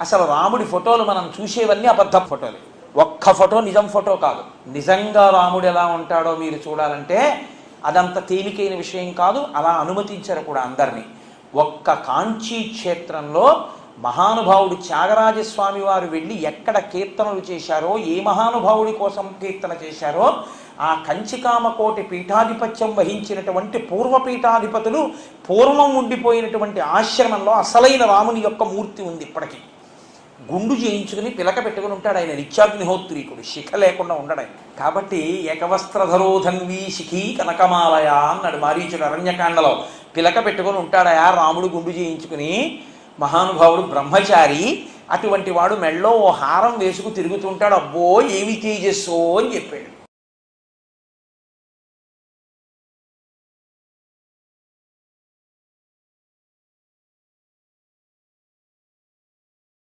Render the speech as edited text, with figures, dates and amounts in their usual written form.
అసలు రాముడి ఫోటోలు మనం చూసేవన్నీ అబద్ధ ఫోటోలు. ఒక్క ఫోటో నిజం ఫోటో కాదు. నిజంగా రాముడు ఎలా ఉంటాడో మీరు చూడాలంటే అదంత తేలికైన విషయం కాదు. అలా అనుమతించరు కూడా అందరినీ. ఒక్క కాంచీ క్షేత్రంలో మహానుభావుడు త్యాగరాజస్వామి వారు వెళ్ళి ఎక్కడ కీర్తనలు చేశారో, ఏ మహానుభావుడి కోసం కీర్తన చేశారో, ఆ కంచికామకోటి పీఠాధిపత్యం వహించినటువంటి పూర్వపీఠాధిపతులు పూర్వం ఉండిపోయినటువంటి ఆశ్రమంలో అసలైన రాముని యొక్క మూర్తి ఉంది. ఇప్పటికీ గుండు చేయించుకుని పిలక పెట్టుకుని ఉంటాడు ఆయన. నిత్యాగ్నిహోత్రీకుడు, శిఖ లేకుండా ఉండడు ఆయన. కాబట్టి ఏకవస్త్రధరోధన్వీ శిఖీ కనకమాలయ అన్నాడు మారీచుడు అరణ్యకాండలో. పిలక పెట్టుకుని ఉంటాడయా రాముడు గుండు చేయించుకుని. మహానుభావుడు బ్రహ్మచారి, అటువంటి వాడు మెళ్ళో ఓ హారం వేసుకు తిరుగుతుంటాడు. అబ్బో ఏమి తేజస్సో అని చెప్పాడు.